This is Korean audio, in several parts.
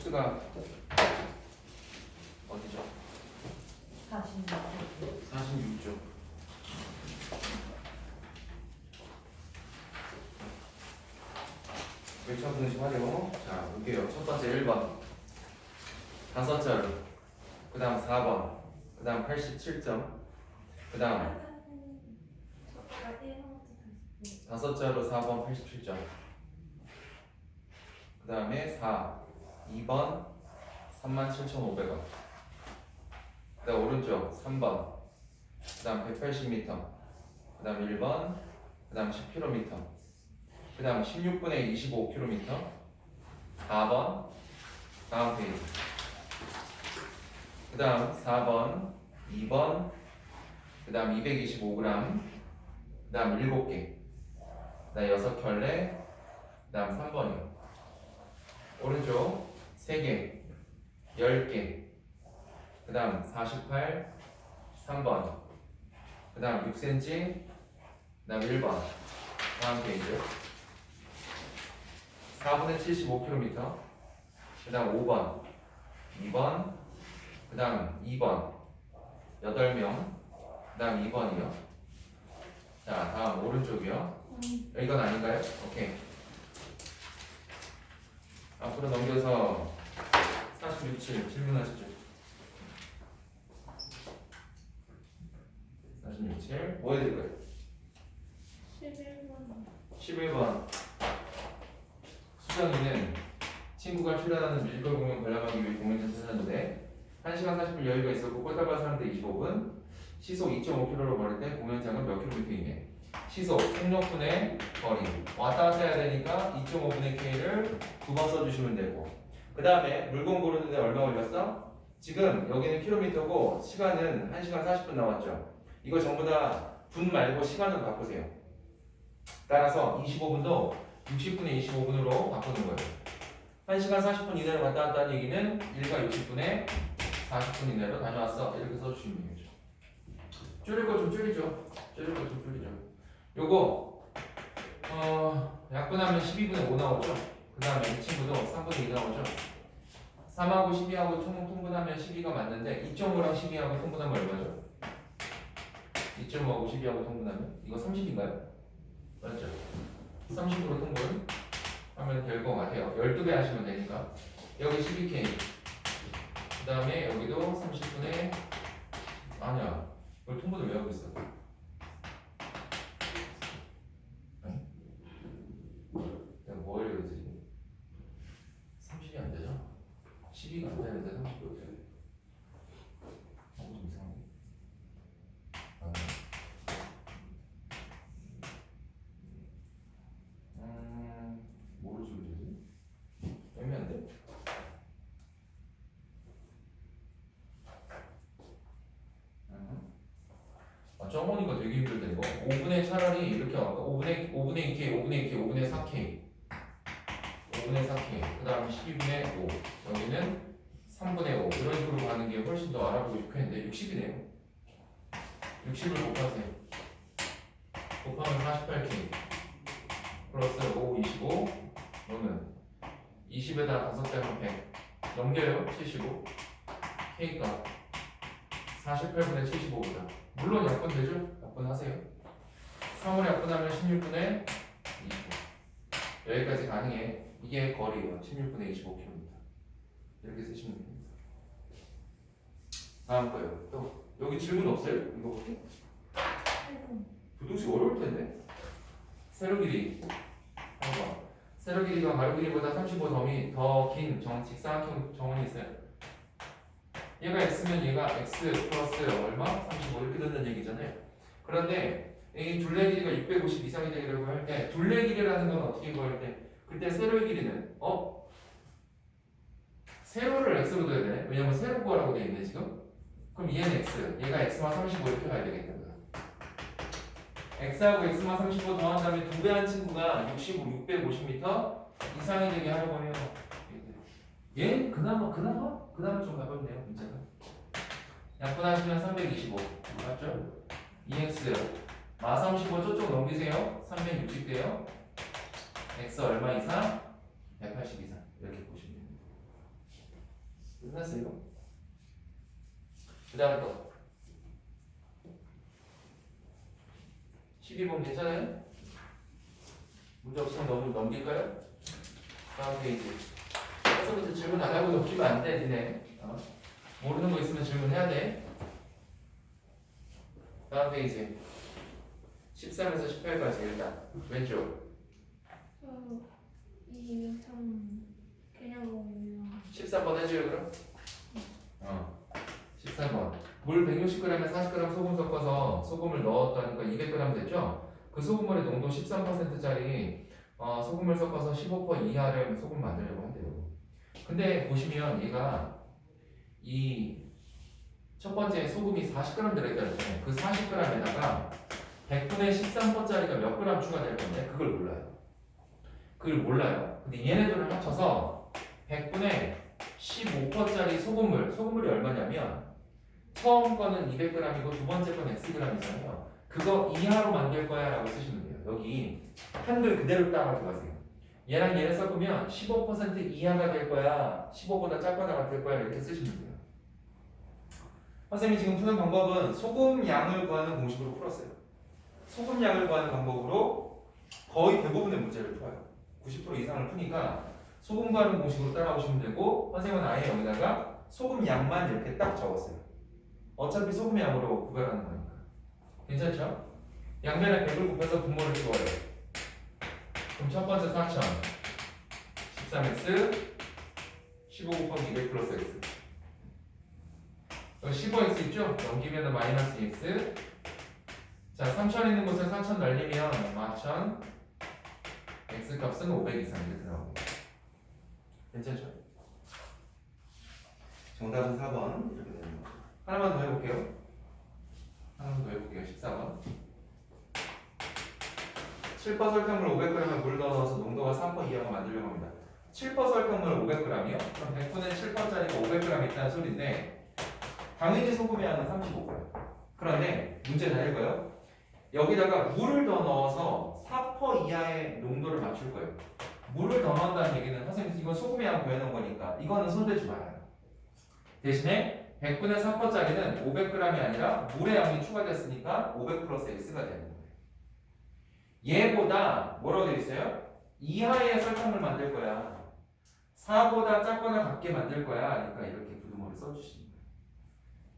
코스가 어디죠? 46쪽. 외쳐 분식 하죠. 자, 볼게요. 첫 번째 1번. 다섯 자루. 그 다음 4번. 그 다음 87점. 그 다음 다섯 자루 4번 87점. 그 다음에 4. 2번 37,500원. 그 다음 오른쪽 3번. 그 다음 180m. 그 다음 1번. 그 다음 10km. 그 다음 16분의 25km. 4번. 다음 페이지. 그 다음 4번. 2번. 그 다음 225g. 그 다음 7개. 그 다음 6켤레. 그 다음 3번이요. 오른쪽 3개. 10개. 그 다음 48. 3번. 그 다음 6cm. 그 다음 1번. 다음 페이지. 4분의 75km. 그 다음 5번. 2번. 그 다음 2번. 8명. 그 다음 2번이요. 자, 다음 오른쪽이요. 이건 아닌가요? 오케이. 앞으로 넘겨서 46칠 질문하시죠. 46칠 뭐 해야 될까요? 11번. 수정이는 친구가 출연하는 뮤지컬 공연 관람하기 위해 공연장 찾았는데 1시간 40분 여유가 있었고 꽃다발 사는데 25분 시속 2.5km로 걸을 때 공연장은 몇 킬로미터이네. 시속 속력분의 거리 왔다 갔다 해야 되니까 2.5분의 k를 두 번 써주시면 되고 그 다음에 물건 고르는데 얼마 걸렸어? 지금 여기는 킬로미터고 시간은 1시간 40분 나왔죠. 이거 전부 다 분 말고 시간으로 바꾸세요. 따라서 25분도 60분의 25분으로 바꾸는 거예요. 1시간 40분 이내로 왔다 갔다 하는 얘기는 1과 60분에 40분 이내로 다녀왔어. 이렇게 써주시면 되겠죠. 줄일 거 좀 줄이죠. 요거 약분하면 12분의 5 나오죠. 그 다음에 이 친구도 3분의 2 나오죠. 3하고 12하고 통분하면 12가 맞는데 2.5랑 12하고 통분하면 얼마죠? 2.5하고 12하고 통분하면 이거 30인가요? 맞죠? 30으로 통분 하면 될 것 같아요. 12배 하시면 되니까 여기 12K 그 다음에 여기도 30분의 아니야 이걸 통분을 왜 하고 있어? 아니? 내가 뭐 하려고 했지 지금? 30이 안 되죠? 12가 안 되는데 30이 어떻게 돼? 좀 이상한데? 뭐를 지금 되지? 애매한데? 점원이가 되게 힘들다 이거. 5분의 차라리 이렇게 할까? 5분의 2K, 5분의 2K, 5분의 4K 5분의 4K 그 다음 12분의 5 여기는 3분의 5 이런 식으로 가는 게 훨씬 더 알아보고 싶었는데 60이네요 60을 곱하세요 곱하면 48K 플러스 5, 25 너는 20에다 5빼면 100 넘겨요 75 K가 48분의 75보다 물론 약분되죠? 약분하세요 3을 약분하면 16분의 25 여기까지 가능해 이게 거리예요 16분의 25km 이렇게 쓰시면 됩니다 다음 거요 또 여기 질문 없어요? 이거 볼게 부등식 어려울 텐데 세로 길이 한번 세로 길이가 가로 길이보다 35점이 더 긴 직사각형 정원이 있어요 얘가 x면 얘가 x 플러스 얼마? 35 이렇게 된다는 얘기잖아요 그런데 이 둘레 길이가 650 이상이 되려고 할 때 둘레 길이라는 건 어떻게 구할 때 그때 세로의 길이는 세로를 x로 둬야 되네 왜냐면 세로 구하라고 돼 있네 지금 그럼 얘는 x 얘가 x만 35 이렇게 가야 되겠다 x하고 x만 35 더한 다음에 두 배 한 친구가 65, 650m 이상이 되게 하려고 해요 얘 그나마 좀 가볍네요 문제가 약분하시면 325 맞죠? 2x 마 35 저쪽 넘기세요 360 돼요 x 얼마 이상? 180 이상 이렇게 보시면 됩니다 끝났어요. 그 다음에 또 12번 괜찮아요? 문제 없으면 넘길까요? 다음 페이지. 벌써부터 질문 안 하고 넘기면 안 돼, 니네. 모르는 거 있으면 질문해야 돼. 다음 페이지. 13에서 18까지 일단 왼쪽. 이게 참 그냥 보면 13번 해줘요 그럼? 13번. 물 160g에 40g 소금 섞어서 소금을 넣었다니까 200g 됐죠? 그 소금물의 농도 13%짜리 소금을 섞어서 15% 이하를 소금 만들려고 한대요. 근데 보시면 얘가 이 첫 번째 소금이 40g 들어있다 그랬잖아요. 그 40g에다가 100분의 13%짜리가 몇 g 추가될 건데 그걸 몰라요. 그걸 몰라요. 근데 얘네들을 합쳐서 100분의 15%짜리 소금물이 얼마냐면 처음 거는 200g이고 두 번째 건 xg이잖아요. 그거 이하로 만들 거야 라고 쓰시면 돼요. 여기 한글 그대로 따가지고 가세요. 얘랑 얘를 섞으면 15% 이하가 될 거야, 15보다 작거나 같을 거야 이렇게 쓰시면 돼요. 선생님이 지금 푸는 방법은 소금 양을 구하는 공식으로 풀었어요. 소금 양을 구하는 방법으로 거의 대부분의 문제를 풀어요. 90% 이상을 푸니까 소금 구하는 공식으로 따라오시면 되고, 선생님은 아예 여기다가 소금 양만 이렇게 딱 적었어요. 어차피 소금 양으로 구별하는 거니까. 괜찮죠? 양변에 100을 곱해서 분모를 주어요. 그럼 첫 번째 4000 13x 15 곱하기 200 플러스 x. 15x 있죠? 넘기면 마이너스 x. 자, 3000 있는 곳에 4000 날리면 4000. x 값은 500 이상 이렇게 나옵니다. 괜찮죠? 정답은 4번 이렇게 되는 거죠. 하나만 더 해볼게요. 14번. 7% 설탕물 500g에 물 넣어서 농도가 3% 이하가 만들려고 합니다. 7% 설탕물 500g이요? 그럼 100분의 7%짜리가 500g 있다는 소리인데 당연히 소금의 양은 35g. 그런데 문제 잘 읽어요. 여기다가 물을 더 넣어서 4% 이하의 농도를 맞출 거예요. 물을 더 넣는다는 얘기는 선생님 이건 소금의 양 구해놓은 거니까 이거는 손대지 말아요. 대신에 100분의 4%짜리는 500g이 아니라 물의 양이 추가됐으니까 500 플러스 x가 되는 거예요. 얘보다 뭐라고 되어 있어요? 이하의 설탕을 만들 거야. 4보다 작거나 같게 만들 거야. 그러니까 이렇게 부등호를 써주시는 거예요.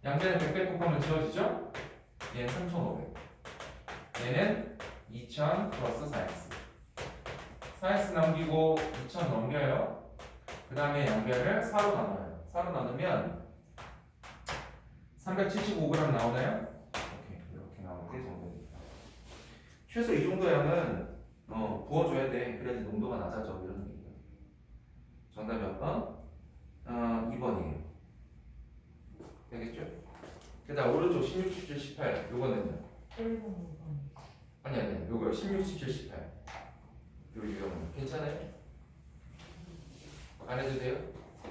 양변에 100 곱하면 지워지죠? 얘는 3500. 얘는 2000 플러스 4x. 4x 넘기고 2000 넘겨요. 그 다음에 양변을 4로 나눠요. 4로 나누면 375g 나오나요? 이렇게 나오는 게 정답입니다. 최소 이 정도 양은 부어줘야 돼. 그래야지 농도가 낮아져. 이런 얘기예요. 정답 몇 번? 2번이에요. 되겠죠? 그 다음 오른쪽 16, 17, 18 요거는요? 1번, 5번. 아니 요거 16, 17, 18 요 유형은 괜찮아요? 안 해도 돼요?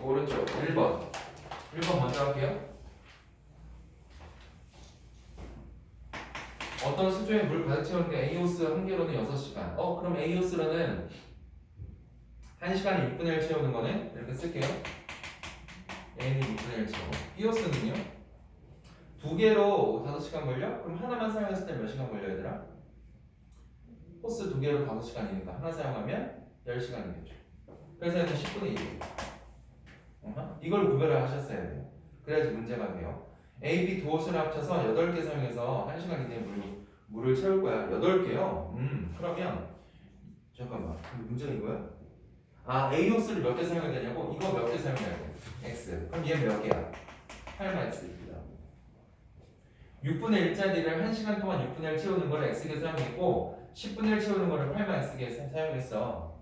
오른쪽 1번 먼저 할게요. 어떤 수조에 물 가득 채우는데 A호스 한 개로는 6시간. 그럼 A호스로는 1시간에 6분의 1 채우는 거는 이렇게 쓸게요. A는 6분의 1 채우고 B호스는요? 2개로 5시간 걸려? 그럼 하나만 사용했을 때 몇 시간 걸려 얘들아? 호스 2개로 5시간이니까 하나 사용하면 10시간이겠죠. 그래서 얘는 10분의 1이에요. 이걸 구별을 하셨어야 돼요. 그래야지 문제가 돼요. A, B 두 호스를 합쳐서 8개 사용해서 1시간 이내에 물을 채울 거야. 8개요? 그러면 잠깐만. 문제가 이거야? A 호스를 몇 개 사용해야 되냐고? 이거 몇 개 사용해야 돼? X. 그럼 얘는 몇 개야? 8-X입니다. 6분의 1짜리를 1시간 동안 6분의 1 채우는 걸 X개 사용했고 10분의 1 채우는 거를 8-X개 사용했어.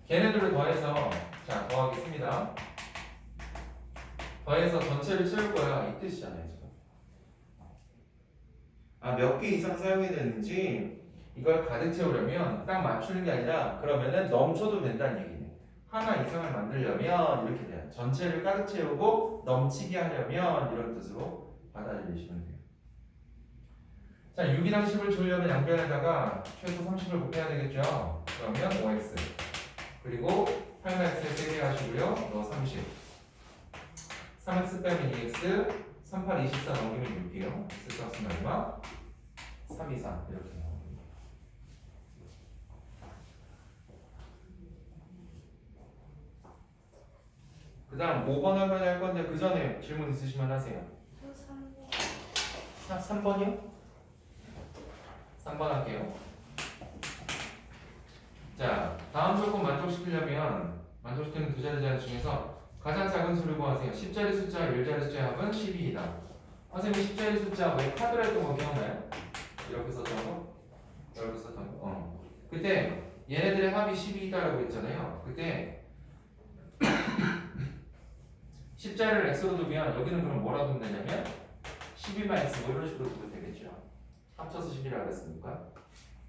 걔네들을 더해서 자 더하겠습니다. 더해서 전체를 채울 거야. 이 뜻이잖아요 지금. 몇 개 이상 사용해야 되는지 이걸 가득 채우려면 딱 맞추는 게 아니라 그러면은 넘쳐도 된다는 얘기네. 하나 이상을 만들려면 이렇게 돼요. 전체를 가득 채우고 넘치게 하려면 이런 뜻으로 받아들이시면 돼요. 자, 6이랑 10을 주려면 양변에다가 최소 30을 곱해야 되겠죠. 그러면 5x 그리고 8x에 3개 하시고요. 너 30. 3x 빼면 2x 38, 24 넘기면 6이에요. x 값은 얼마? 3, 2, 3 이렇게 나옵니다. 그 다음 5번 할 건데 그 전에 질문 있으시면 하세요. 저 3번이요? 3번 할게요. 자, 다음 조건 만족시키는 두 자리 자리 중에서 가장 작은 수를 구하세요. 10자리 숫자, 10자리 숫자의 합은 12이다. 선생님이 10자리 숫자 왜 카드로 했던 거 기억나요? 이렇게 썼던 거? 이렇게 썼던 거? 그때 얘네들의 합이 12이다라고 했잖아요. 그때 10자리를 x로 두면 여기는 그럼 뭐라고 두면 되냐면 12만 x 뭐 이런 식으로 두면 되겠죠. 합쳐서 10이라고 했으니까.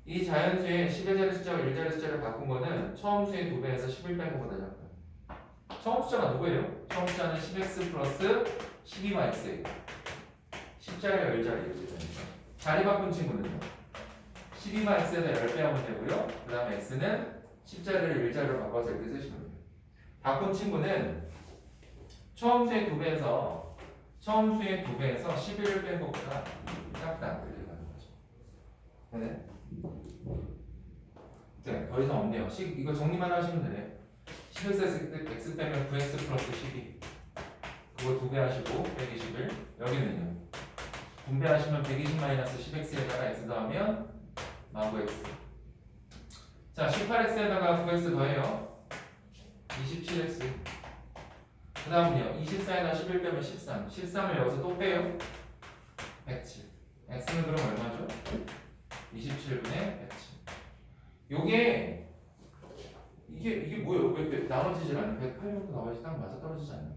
이 자연수의 10의 자리 숫자와 1자리 숫자를 바꾼 거는 처음 수의 2배에서 10을 뺀 것보다 작다. 처음 숫자가 누구예요? 처음 숫자는 10x 플러스 12x예요. 10자리와 10자리. 자리 바꾼 친구는요. 12x에다 10배 하면 되고요. 그 다음에 x는 10자리를 1자리로 바꿔서 이렇게 쓰시면 돼요. 바꾼 친구는 처음 수의 2배에서 11을 뺀 것보다 작다. 이렇게 가는 거죠. 네. 네, 더 이상 없네요. 이거 정리만 하시면 되네요. 10x x 빼면 9x 플러스 12. 그거 2배 하시고 120을 여기는요. 분배하시면 120 마이너스 10x에다가 x 더하면 19x. 자, 18x에다가 9x 더해요. 27x. 그 다음은요. 24에다 11 빼면 13. 13을 여기서 또 빼요. 107. x는 그럼 얼마죠? 27분의 107. 이게 뭐예요? 왜 나눠지질 않아요? 108명도 나와야지 딱 맞아 떨어지지 않나요?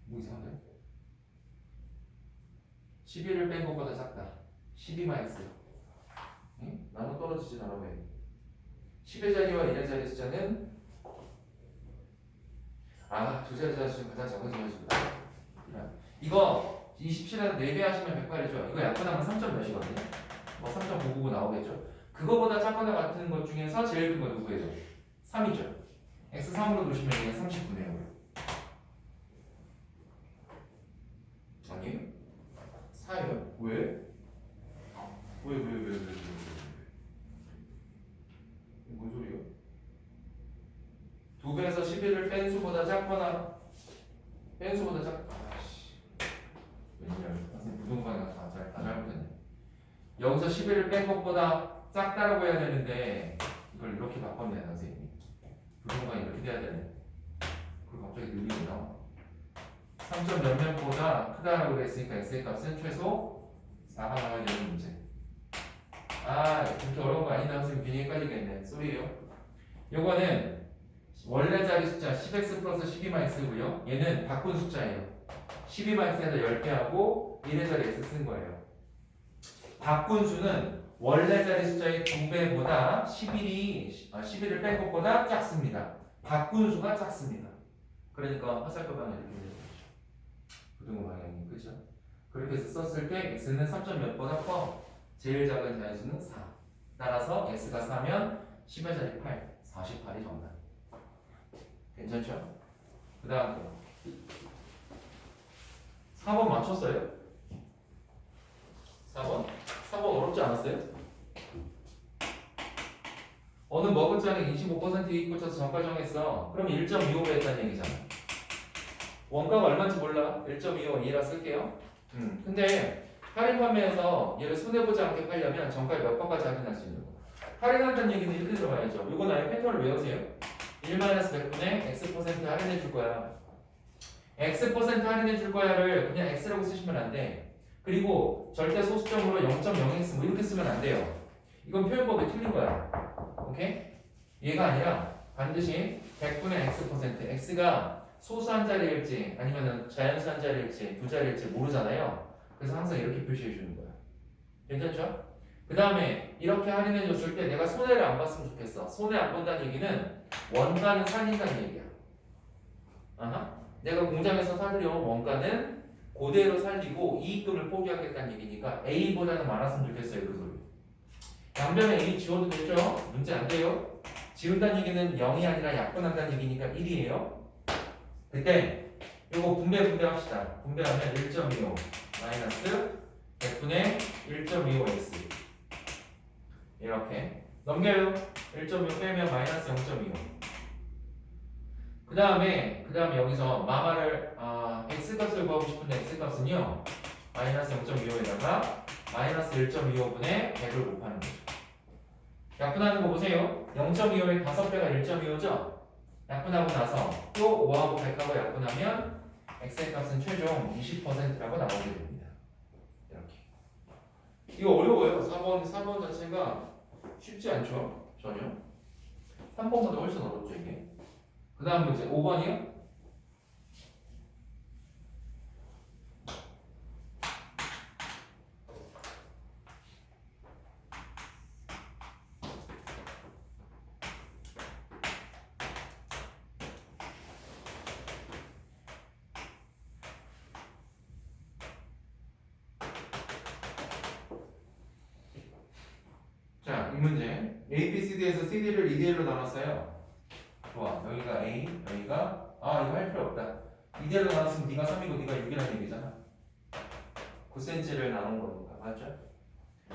뭐 이상한데? 11을 뺀 것보다 작다. 12만 x. 응? 나눠 떨어지진 않아 왜? 10의 자리와 1의 자리 숫자는 두 자리 숫자는 가장 작은 수가 이거 27에서 4배 하시면 108이죠. 이거 약분하면 3점 몇이거든요. 뭐 3.999 나오겠죠. 그거보다 작거나 같은 것 중에서 제일 큰 건 누구예요? 3이죠. x3으로 두시면 이게 39네요. 아니에요? 4예요? 왜? 왜? 뭔 소리예요? 2배에서 11을 뺀 수보다 작거나 뺀 수보다 웬일이야. 선생님 부동산이가 다 잘못했네. 여기서 11을 뺀 것보다 작다라고 해야 되는데 이걸 이렇게 바꿨네 선생님이. 부동산이 이렇게 돼야 되네. 그리고 갑자기 느리게 나와. 3점 몇 면보다 크다라고 그랬으니까 x의 값은 최소 4가 나와야 되는 문제. 그렇게 어려운 거 아닌데 선생님 괜히 헷갈리겠네. 쏘리에요. 요거는 원래 자리 숫자 10x 플러스 12x고요. 얘는 바꾼 숫자예요. 12x에다 10개 하고 1의 자리 x 쓴 거예요. 바꾼 수는 원래 자리 숫자의 2배보다 11을 뺀 것보다 작습니다. 바꾼 수가 작습니다. 그러니까 화살표 방향 이렇게 되는 거죠. 부등호 방향이 그죠? 그렇게 해서 썼을 때 x는 3점 몇보다 커. 제일 작은 자연수는 4. 따라서 x가 4면 10의 자리 8, 48이 정답. 괜찮죠? 그 다음 4번 맞췄어요? 4번? 4번 어렵지 않았어요? 어느 머그잔에 25% 이익 붙여서 정가 정했어. 그럼 1.25배 했다는 얘기잖아. 원가가 얼마인지 몰라. 1.25 2라 쓸게요. 근데 할인 판매에서 얘를 손해보지 않게 팔려면 정가에 몇 번까지 할인할 수 있는 거. 할인한다는 얘기는 이렇게 들어가야죠. 이거 나의 패턴을 외우세요. 1-100분의 x% 할인해 줄 거야. x% 할인해 줄 거야를 그냥 x라고 쓰시면 안 돼. 그리고 절대 소수점으로 0.0x 뭐 이렇게 쓰면 안 돼요. 이건 표현법이 틀린 거야. 오케이? 얘가 아니라 반드시 100분의 x%. x가 소수 한 자리일지 아니면 자연수 한 자리일지 두 자리일지 모르잖아요. 그래서 항상 이렇게 표시해 주는 거야. 괜찮죠? 그 다음에 이렇게 할인해 줬을 때 내가 손해를 안 봤으면 좋겠어. 손해 안 본다는 얘기는 원가는 살린다는 얘기야. 내가 공장에서 살려온 원가는 그대로 살리고 이익금을 포기하겠다는 얘기니까 A보다는 많았으면 좋겠어요. 그 소리. 양변에 A 지워도 되죠? 문제 안 돼요? 지운다는 얘기는 0이 아니라 약분한다는 얘기니까 1이에요. 그때 요거 분배 합시다. 분배하면 1.25 마이너스 100분의 1.25x 이렇게 넘겨요. 1.25 빼면 마이너스 0.25. 그 다음에 여기서 마마를 x값을 구하고 싶은데 x값은요 마이너스 0.25에다가 마이너스 1.25분의 100을 곱하는 거죠. 약분하는 거 보세요. 0.25의 5배가 1.25죠? 약분하고 나서 또 5하고 100하고 약분하면 x의 값은 최종 20%라고 나오게 됩니다. 이렇게. 이거 어려워요. 4번 자체가 쉽지 않죠? 전혀. 3번보다 훨씬 어렵죠 이게. 그 다음 문제 5번이요? 자, 이 문제 A, B, C, D에서 CD를 2대1로 나눴어요. 좋아. 여기가 A, 여기가 이거 할 필요 없다. 2대1로 나눴으면 네가 3이고 네가 6이라는 얘기잖아. 9cm를 나눈 거니까. 맞죠?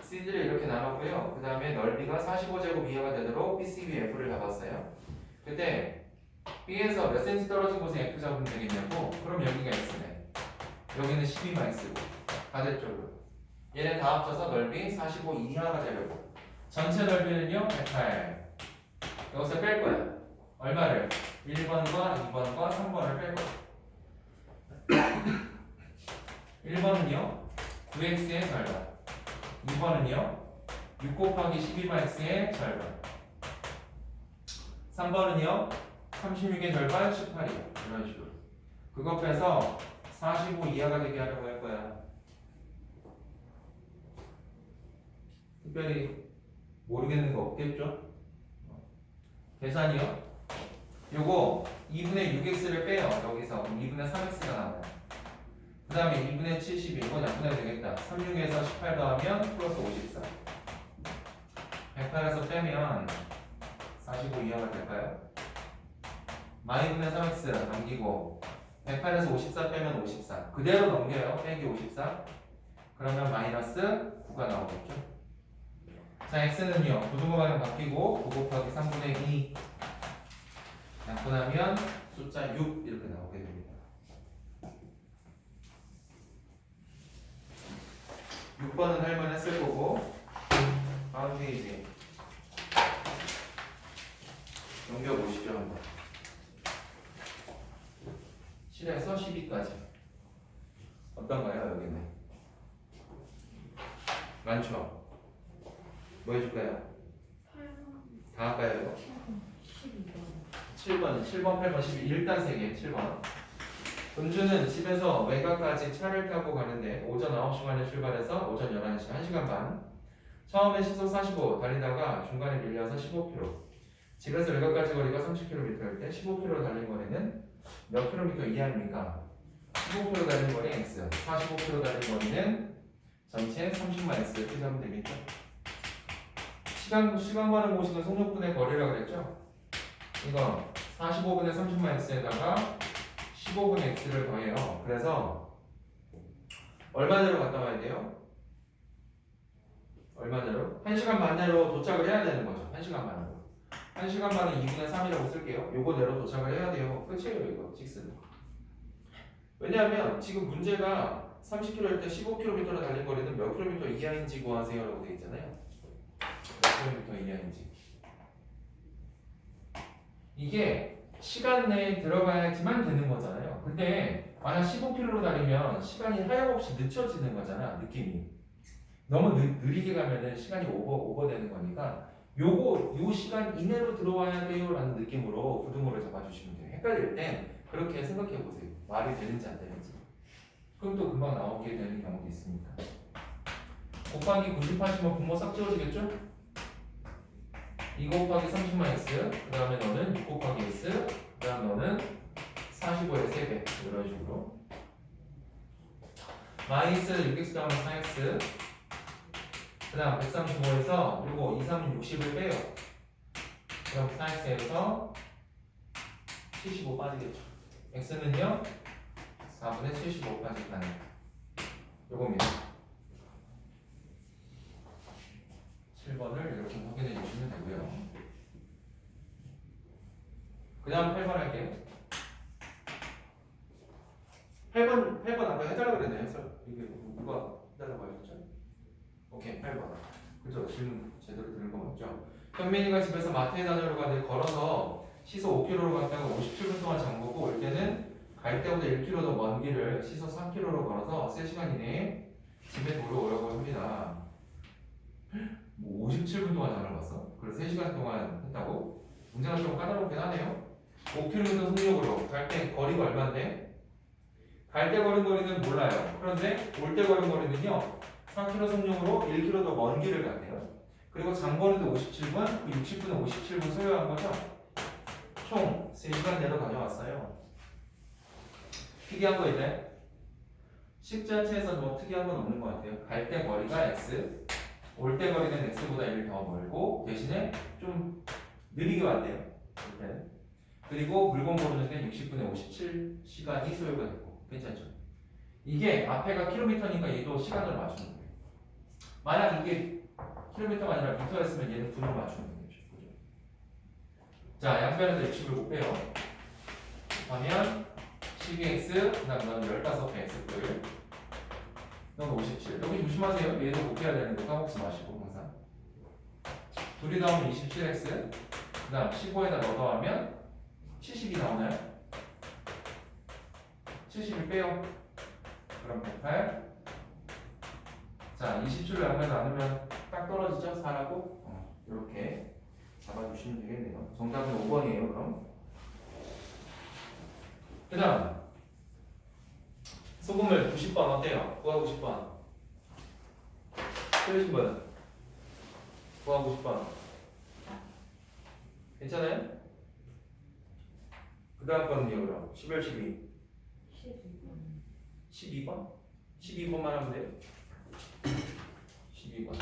CD를 이렇게 나눴고요. 그 다음에 넓이가 45제곱 이하가 되도록 BCB F를 잡았어요. 그때 B에서 몇 cm 떨어진 곳에 F 잡으면 되겠냐고? 그럼 여기가 X네. 여기는 12만 X고 반대쪽으로. 얘네 다 합쳐서 넓이 45 이하가 되려고. 전체 넓이는요 108. 여기서 뺄 거야. 얼마를? 1번과 2번과 3번을 뺄 거야. 1번은요 9x의 절반, 2번은요 6 곱하기 12x의 절반, 3번은요 36의 절반 18이요. 이런 식으로. 그거 빼서 45 이하가 되게 하려고 할 거야. 특별히 모르겠는 거 없겠죠? 계산이요? 요거 2분의 6x를 빼요. 여기서 2분의 3x가 나와요. 그 다음에 2분의 70 이건 약분해도 되겠다. 36에서 18 더하면 플러스 54. 108에서 빼면 45 이하가 될까요? 마이분의 3x 남기고 108에서 54 빼면 54. 그대로 넘겨요. 빼기 54. 그러면 마이너스 9가 나오겠죠? 자, x는요 부등호 방향 바뀌고 9 곱하기 3분의 2 약분하면 숫자 6 이렇게 나오게 됩니다. 6번은 할만했을 거고 다음 페이지 넘겨보시죠 한번. 7에서 12까지 어떤가요 여기는? 많죠? 뭐 해줄까요? 8번, 다 할까요? 12번. 7번, 8번, 12 일단 3개 7번. 은주는 집에서 외가까지 차를 타고 가는데 오전 9시간에 출발해서 오전 11시 1시간 반. 처음에 시속 45 달리다가 중간에 밀려서 15km. 집에서 외가까지 거리가 30km일 때 15km 달린 거리는 몇 킬로미터 이하입니까? 15km 달린 거리 x, 45km 달린 거리는 전체 30만 x 이렇게 하면 되겠죠? 시간과는 모시는 속력분의 거리라고 그랬죠? 이거 45분의 30만 x에다가 15분의 x를 더해요. 그래서 얼마대로 갔다 와야 돼요? 얼마대로? 1시간 반 내로 도착을 해야 되는 거죠. 1시간 반으로. 1시간 반은 2분의 3이라고 쓸게요. 요거대로 도착을 해야 돼요. 끝이에요 이거 직선. 왜냐하면 지금 문제가 30km일 때 15km로 달린 거리는 몇 킬로미터 이하인지 구하세요 라고 되어 있잖아요. 몇 킬로미터 이하인지. 이게 시간 내에 들어가야지만 되는 거잖아요. 근데 만약 15km로 달리면 시간이 하염없이 늦춰지는 거잖아. 느낌이. 너무 느리게 가면은 시간이 오버되는 거니까 요 시간 이내로 들어와야 돼요 라는 느낌으로 부등호를 잡아주시면 돼요. 헷갈릴 땐 그렇게 생각해 보세요. 말이 되는지 안 되는지. 그럼 또 금방 나오게 되는 경우도 있습니다. 곱하기 90 하시면 분모 싹 지워지겠죠? 2 곱하기 30만 x, 그 다음에 너는 6 곱하기 x, 그 다음 너는 45의 3배 이런 식으로 마이너스 6x 더하면 4x, 그 다음 135에서 요거 2, 3, 60을 빼요. 그럼 4x에서 75 빠지겠죠. x는요 4분의 75까지 가는 요겁니다. 7번을 이렇게 확인해 주시면 되고요. 그 다음 8번 할게요. 8번 아까 해달라고 그랬네요. 이게 누가 해달라고 하셨죠? 오케이, 8번. 그죠? 질문 제대로 들은 거 맞죠? 현민이가 집에서 마트에 다녀오려고 걸어서 시속 5km로 갔다가 57분 동안 잠그고 올 때는 갈 때보다 1km 더 먼 길을 시속 3km로 걸어서 3시간 이내에 집에 돌아오려고 합니다. 뭐 57분 동안 잠글었어? 그래서 3시간 동안 했다고? 문제가 좀 까다롭긴 하네요. 5km 속력으로 갈 때 거리가 얼마인데? 갈 때 걸은 거리는 몰라요. 그런데 올 때 걸은 거리는요 3km 속력으로 1km 더 먼 길을 갔대요. 그리고 장거리도 57분, 60분은 57분 소요한 거죠. 총 3시간 내로 다녀왔어요. 특이한 거 있나요? 식자체에서 뭐 특이한 건 없는 것 같아요. 갈 때 거리가 x, 올 때 거리는 x보다 1 더 멀고 대신에 좀 느리게 왔대요. 이렇게. 그리고 물건 고르는 게 60분에 57시간이 소요가 됐고 괜찮죠? 이게 앞에가 킬로미터니까 얘도 시간을 맞추는 거예요. 만약 이게 킬로미터가 아니라 미터였으면 얘는 분을 맞추는 거겠죠. 그죠? 자, 양변에서 60을 곱해요. 곱하면 12x, 그 다음 넌 15배 x뿔, 넌 57. 여기 조심하세요. 얘도 곱해야 되는 거 까먹지 마시고 항상. 둘이 더하면 27x, 그 다음 15에다 넣어 더하면 70이 나오나요? 70을 빼요. 그럼 108. 자, 27을 양변에 나누면 딱 떨어지죠? 4라고? 이렇게 잡아주시면 되겠네요. 정답은 5번이에요, 그럼. 그 다음, 소금을 90번 어때요? 구하고 10번. 틀리신 분? 구하고 10번. 괜찮아요? 그 다음 거는요, 그럼. 11, 12. 12번? 12번만 하면 돼요? 12번.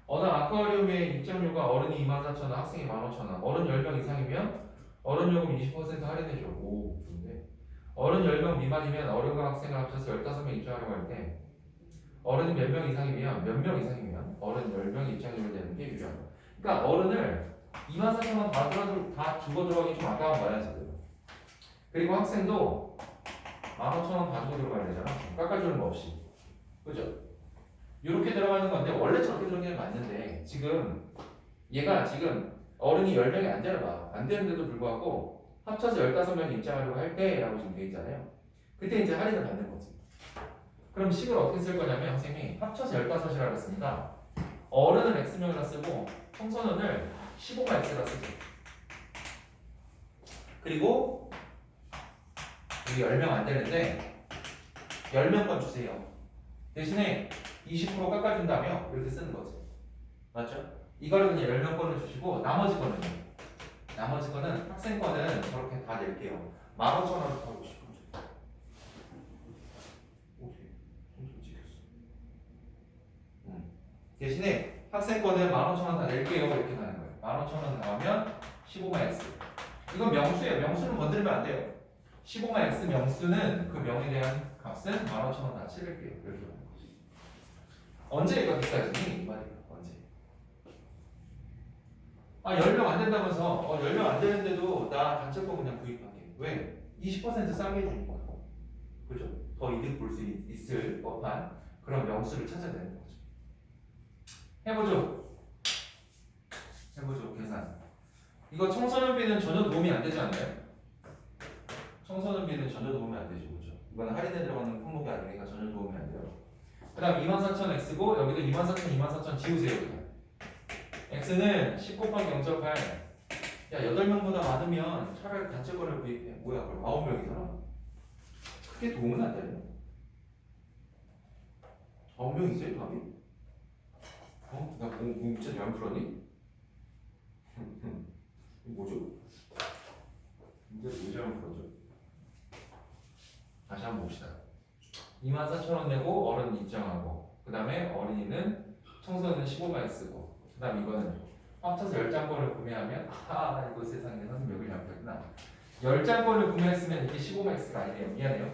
어느 아쿠아리움의 입장료가 어른이 24,000원, 학생이 15,000원. 어른 10명 이상이면 어른 요금 20% 할인해줘. 오, 좋은데. 어른 10명 미만이면 어른과 학생을 합쳐서 15명 입장하려고 할 때 어른이 몇 명 이상이면 몇 명 이상이면 어른 10명 입장료를 내는 게 유리하다. 그러니까 어른을 24,000원 다 주고 들어가기 좀 아까운 거야 지금. 그리고 학생도 15,000원 가지고 들어가야 되잖아. 깎아주는 거 없이. 그죠? 이렇게 들어가는 건데 원래 저렇게 들어가는 게 맞는데 지금 얘가 지금 어른이 10명이 안 되나 안 되는데도 불구하고 합쳐서 15명이 입장하려고 할 때라고 지금 돼 있잖아요. 그때 이제 할인을 받는 거지. 그럼 식을 어떻게 쓸 거냐면 선생님이 합쳐서 15이라고 했으니까 어른을 x명이라 쓰고 청소년을 15가 x라 쓰죠. 그리고 여기 10명 안 되는데 10명권 주세요. 대신에 20% 깎아준다며 이렇게 쓰는 거지. 맞죠? 이거를 그냥 10명권을 주시고 나머지 거는 학생 거는 저렇게 다 낼게요. 15,000원 하고 싶어. 대신에 학생 거는 15,000원 다 낼게요 이렇게 가는 거예요. 15,000원 나오면 15만 x. 이건 명수예요. 명수는 건드리면 안 돼요. 15만 x 명수는 그 명에 대한 값은 15,000원 다 치를게요. 이렇게 가는 거지. 언제 이거 비싸지니? 이 말이에요. 언제? 10명 안 된다면서 10명 안 되는데도 나 단체 거 그냥 구입할게. 왜? 20% 싸게 해주니까. 그죠? 더 이득 볼 수 있을 법한 그런 명수를 찾아야 되는 거죠. 해보죠. 계산. 이거 청소년비는 전혀 도움이 안 되지 않나요? 청소년비는 전혀 도움이 안 되죠. 그죠? 이거는 할인에 들어가는 품목이 아니니까 전혀 도움이 안 돼요. 그 다음 24,000x고 여기도 24,000, 24,000 지우세요. 그냥. x는 10 곱하기 0.8. 야 8명보다 많으면 차라리 단체 거를 구입해. 뭐야 그럼 9명이잖아. 크게 도움은 안 되네. 9명 있어요 답이? 나 공부 진짜 안 풀었니? 이거 뭐죠? 문제를 왜 잘못 풀었죠? 다시 한번 봅시다. 24,000원 내고 어른 입장하고 그 다음에 어린이는 청소년은 15만 쓰고 그 다음 이거는 합쳐서 10장권을 구매하면 이거 세상에 선생님 여기 잘못했구나. 10장권을 구매했으면 이게 15max가 아니네요. 미안해요.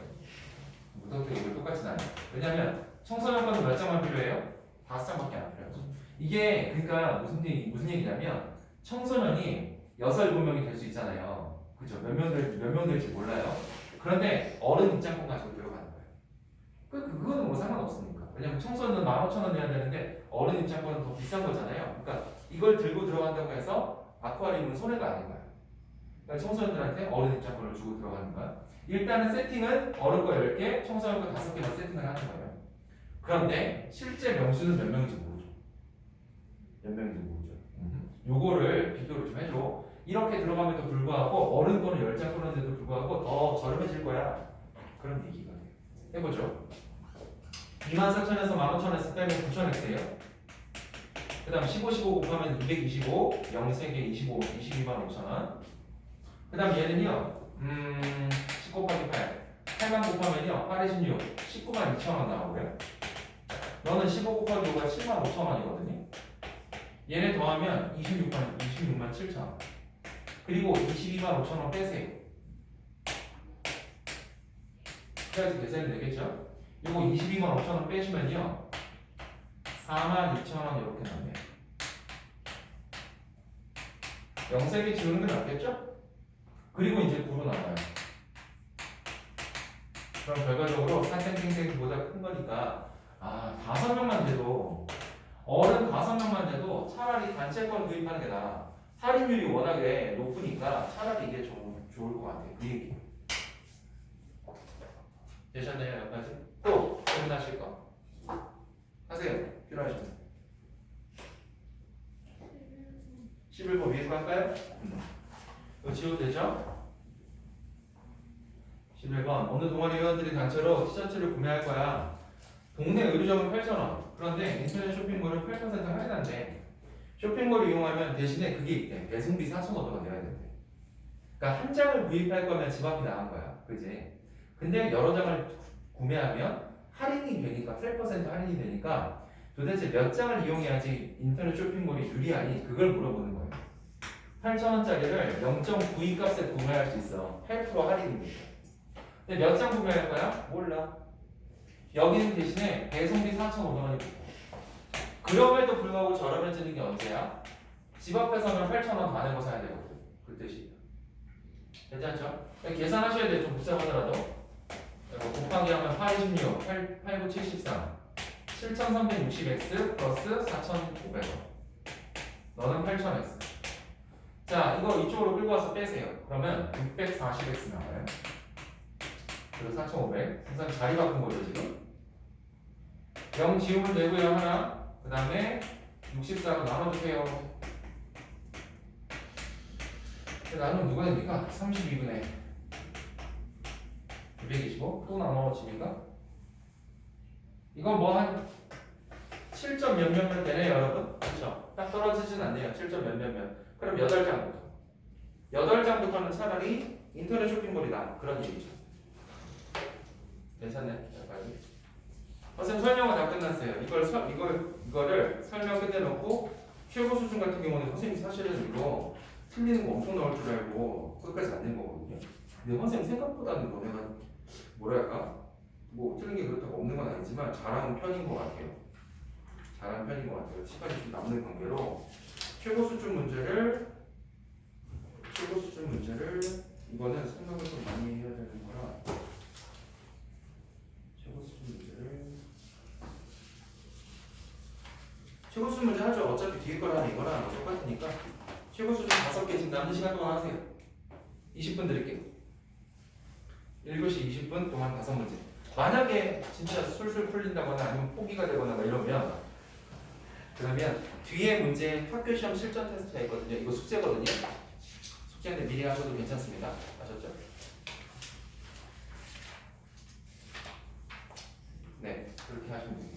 무섭게 이걸 똑같이 나요. 왜냐면 청소년권은 몇 장만 필요해요? 5장밖에 안 필요하죠. 이게 그러니까 무슨 얘기냐면 청소년이 6, 7명이 될 수 있잖아요. 그죠? 몇 명 될지 몰라요. 그런데 어른 입장권 가지고 들어가는 거예요. 그거는 뭐 상관없으니까. 왜냐면 청소년은 15,000원 내야 되는데 어른 입장권은 더 비싼 거잖아요. 그러니까 이걸 들고 들어간다고 해서 아쿠아리움은 손해가 아닌 거예요. 그러니까 청소년들한테 어른 입장권을 주고 들어가는 거야. 일단은 세팅은 어른 거 10개, 청소년 거 5개만 세팅을 하는 거예요. 그런데 실제 명수는 몇 명인지 모르죠. 몇 명인지 모르죠. 요거를 비교를 좀 해줘. 이렇게 들어감에도 불구하고 어른 거는 10장 끊었는데도 불구하고 더 저렴해질 거야. 그런 얘기가 돼요. 해보죠. 24,000에서 15,000에서 빼면 9,000x예요. 그 다음 15, 15 곱하면 225, 0, 3개 25, 225,500원. 그 다음 얘는요 10 곱하기 8 8만 곱하면요 8에 16 192,000원 나오고요. 너는 15 곱하기 5가 75,000원이거든요. 얘네 더하면 26만 7,000원. 그리고 225,000원 빼세요. 그래야지 계산이 되겠죠? 이거 225,000원 빼시면요 42,000원 이렇게 나네요. 0, 3개 지우는 게 낫겠죠? 그리고 이제 9로 나와요. 그럼 결과적으로 4땡땡땡보다 큰 거니까 5명만 돼도 어른 5명만 돼도 차라리 단체권 구입하는 게 나아. 할인율이 워낙에 높으니까 차라리 이게 좀 좋을 것 같아요. 그 얘기. 되셨나요? 여기까지? 또 질문하실 거 하세요. 필요하시면 11번 위에 거 할까요? 이거 지워도 되죠? 11번 어느 동아리 회원들이 단체로 티셔츠를 구매할 거야. 동네 의류점은 8,000원. 그런데 인터넷 쇼핑몰은 8% 할인한대. 쇼핑몰을 이용하면 대신에 그게 있대. 배송비 4,500원 내야 된대. 그러니까 한 장을 구입할 거면 집 앞이 나은 거야. 그지? 근데 여러 장을 구매하면 할인이 되니까 8% 할인이 되니까 도대체 몇 장을 이용해야지 인터넷 쇼핑몰이 유리하니 그걸 물어보는 거예요. 8,000원짜리를 0.92 값에 구매할 수 있어. 8% 할인입니다. 근데 몇 장 구매할 거야? 몰라. 여기는 대신에 배송비 4,500원이 붙어. 그럼에도 불구하고 저렴해지는 게 언제야? 집 앞에서는 8,000원 다 내고 사야 되거든. 그 뜻이에요. 괜찮죠? 계산하셔야 돼요. 좀 복잡하더라도. 곱하기 하면 8, 26, 8, 9, 73 7,360x 플러스 4,500원. 너는 8,000x. 자, 이거 이쪽으로 끌고 와서 빼세요. 그러면 640x 나와요. 그리고 4,500. 우선 자리 바꾼 거죠, 지금. 0 지우면 되고요, 하나. 그 다음에 64로 나눠주세요. 나누면 누가 됩니까? 32분의 225. 또 나눠집니까? 이건 뭐 한 7점 몇몇몇 되네요, 여러분. 그렇죠? 딱 떨어지진 않네요. 7점 몇몇몇. 그럼 8장부터. 8장부터는 차라리 인터넷 쇼핑몰이다. 그런 얘기죠. 괜찮네. 여기까지. 선생님 설명은 다 끝났어요. 이거를 설명 끝내놓고 최고 수준 같은 경우는 선생님 사실은 이거 틀리는 거 엄청 나올 줄 알고 끝까지 안 된 거거든요. 근데 선생님 생각보다는 너네가 뭐랄까 뭐 틀린 게 그렇다고 없는 건 아니지만 잘하는 편인 것 같아요. 잘하는 편인 것 같아요. 시간이 좀 남는 관계로 최고 수준 문제를 이거는 생각을 좀 많이 해야 되는 거라 최고 수준 문제 하죠. 어차피 뒤에 거랑 이거랑 똑같으니까 최고 수준 5개 지금 남는 시간 동안 하세요. 20분 드릴게요. 1교시 20분 동안 5문제. 만약에 진짜 술술 풀린다거나 아니면 포기가 되거나 이러면 그러면 뒤에 문제 학교 시험 실전 테스트가 있거든요. 이거 숙제거든요. 숙제인데 미리 하셔도 괜찮습니다. 아셨죠? 네, 그렇게 하시면 됩니다.